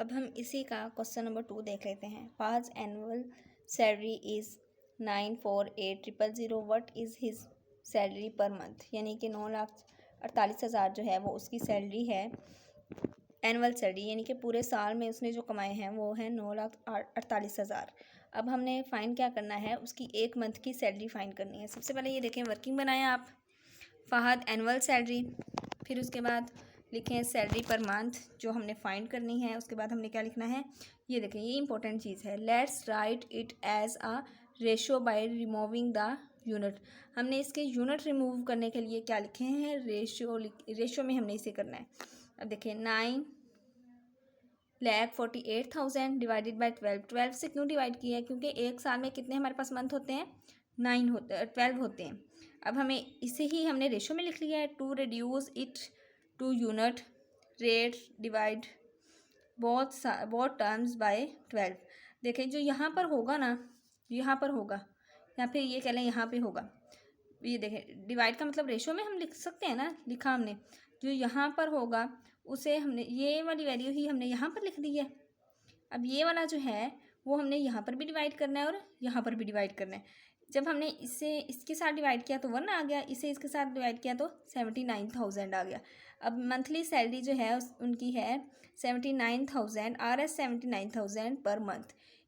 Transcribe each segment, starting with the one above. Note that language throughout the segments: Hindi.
अब हम इसी का क्वेश्चन नंबर 2 देख लेते हैं। Fahad annual salary is 948,000। What is his salary per month, यानी कि 9,48,000 जो है वो उसकी सैलरी है, एनुअल सैलरी यानी कि पूरे साल में उसने जो कमाए हैं वो है 9,48,000। अब हमने फाइंड क्या करना है, उसकी एक मंथ की सैलरी फाइंड करनी है। सबसे पहले ये देखें, वर्किंग बनाएं आप, फहद एनुअल सैलरी, फिर उसके बाद लिखें सैलरी पर मंथ जो हमने फाइंड करनी है। उसके बाद हमने क्या लिखना है, ये देखें, ये इंपॉर्टेंट चीज़ है। Let's write it as a ratio by removing the unit. हमने इसके यूनिट रिमूव करने के लिए क्या लिखे हैं, रेशो में हमने इसे करना है। अब देखें 9,48,000 डिवाइडेड बाई 12 से क्यों डिवाइड किया है, क्योंकि एक साल में कितने हमारे पास मंथ होते हैं, 12 होते हैं। अब हमें इसे ही हमने रेशो में लिख लिया है। To reduce it to unit rate divide both terms by 12। देखें जो यहाँ पर होगा ना, यहाँ पर होगा, या फिर ये कह लें यहाँ पे होगा। ये देखें डिवाइड का मतलब रेशो में हम लिख सकते हैं ना, लिखा हमने, जो यहाँ पर होगा उसे हमने ये वाली वैल्यू ही हमने यहाँ पर लिख दी है। अब ये वाला जो है वो हमने यहाँ पर भी डिवाइड करना है और यहाँ पर भी डिवाइड करना है। जब हमने इसे इसके साथ डिवाइड किया तो 1 आ गया, इसे इसके साथ डिवाइड किया तो 79,000 आ गया। अब मंथली सैलरी जो है उनकी है 79,000, RS 79,000 पर मंथ।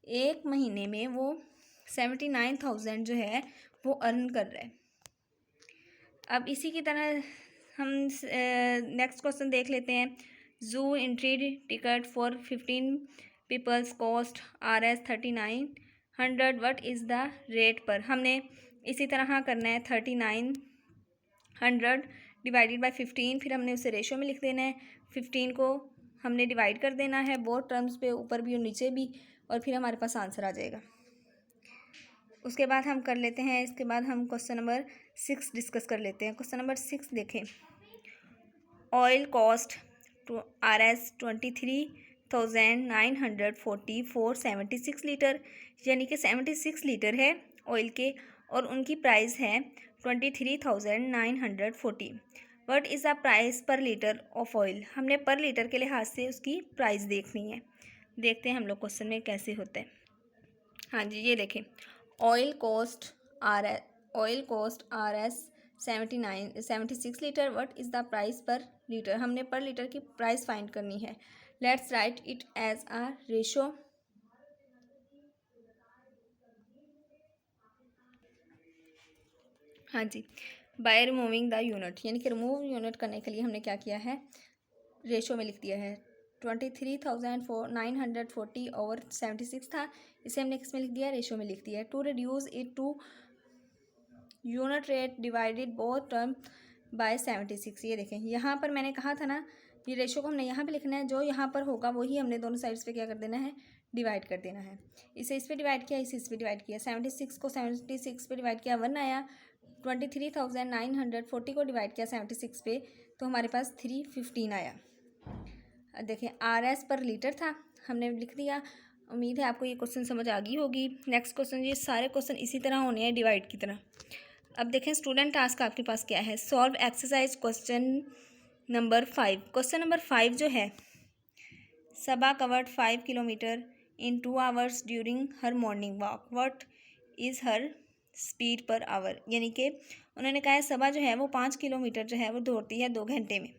एक महीने में वो 79,000 जो है वो अर्न कर रहे हैं। अब इसी की तरह हम नेक्स्ट क्वेश्चन देख लेते हैं। Zoo entry ticket for 15 peoples cost RS 3900। What is the rate per. हमने इसी तरह करना है 3900 डिवाइडेड बाय 15, फिर हमने उसे रेशो में लिख देना है। 15 को हमने डिवाइड कर देना है बोथ टर्म्स पे, ऊपर भी और नीचे भी, और फिर हमारे पास आंसर आ जाएगा। उसके बाद हम कर लेते हैं, इसके बाद हम क्वेश्चन नंबर 6 डिस्कस कर लेते हैं। क्वेश्चन नंबर 6 देखें। Oil cost RS 23,940 for 76 litre, यानी कि 76 लीटर है ऑयल के, और उनकी प्राइस है 23,940। What is the price per litre of oil. हमने पर लीटर के लिहाज से उसकी प्राइस देखनी है। देखते हैं हम लोग क्वेश्चन में कैसे होता है। हाँ जी, ये देखें, oil cost RS 76 litre. What is the price per litre. हमने पर लीटर की प्राइस फाइंड करनी है। Let's write it as a ratio. हाँ जी, बाय रिमूविंग द यूनिट, यानी कि रिमूव यूनिट करने के लिए हमने क्या किया है, रेशो में लिख दिया है। 23,940 ओवर 76 था, इसे हमने किस में लिख दिया, रेशो में लिख दिया है। To reduce it to unit rate divided both term by 76। ये देखें, यहाँ पर मैंने कहा था ना, ये रेशो को हमने यहाँ पे लिखना है, जो यहाँ पर होगा वही हमने दोनों साइड्स पे क्या कर देना है, डिवाइड कर देना है। इसे इस पे डिवाइड किया, इसे इस पे डिवाइड किया। 76 को 76 पे डिवाइड किया, 1 आया। 23,940 को डिवाइड किया 76 पे, तो हमारे पास 315 आया। देखें RS पर लीटर था, हमने लिख दिया। उम्मीद है आपको ये क्वेश्चन समझ आ गई होगी। नेक्स्ट क्वेश्चन, ये सारे क्वेश्चन इसी तरह होने हैं, डिवाइड की तरह। अब देखें स्टूडेंट टास्क आपके पास क्या है, solve exercise question number 5। Question number 5 जो है, Saba covered 5 kilometre in 2 hours during her morning walk. What is her speed per hour, यानी कि उन्होंने कहा है सबा जो है वो 5 किलोमीटर जो है वो दौड़ती है 2 घंटे में,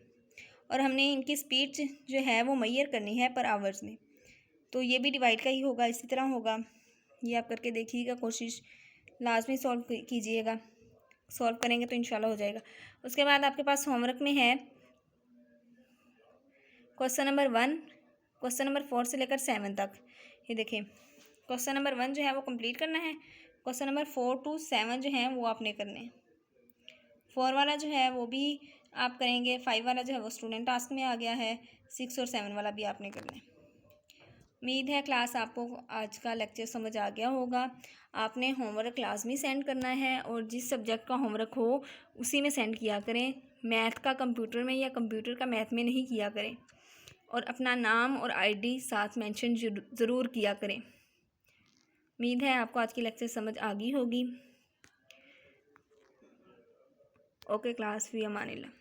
और हमने इनकी स्पीड जो है वो मैयर करनी है पर आवर्स में। तो ये भी डिवाइड का ही होगा, इसी तरह होगा। ये आप करके देखिएगा, कोशिश लाजमी सॉल्व कीजिएगा, सॉल्व करेंगे तो इंशाल्लाह हो जाएगा। उसके बाद आपके पास होमवर्क में है क्वेश्चन नंबर 1, क्वेश्चन नंबर 4 से लेकर 7 तक। ये देखें, क्वेश्चन नंबर 1 जो है वो कंप्लीट करना है। क्वेश्चन नंबर 4 to 7 जो है वो आपने करने हैं। 4 वाला जो है वो भी आप करेंगे, 5 वाला जो है वो स्टूडेंट टास्क में आ गया है, 6 और 7 वाला भी आपने करना है। उम्मीद है क्लास आपको आज का लेक्चर समझ आ गया होगा। आपने होमवर्क क्लास में सेंड करना है, और जिस सब्जेक्ट का होमवर्क हो उसी में सेंड किया करें। मैथ का कंप्यूटर में या कंप्यूटर का मैथ में नहीं किया करें, और अपना नाम और ID साथ मेंशन ज़रूर किया करें। उम्मीद है आपको आज की लेक्चर समझ आ गई होगी। ओके क्लास, फी अमानिल्लाह।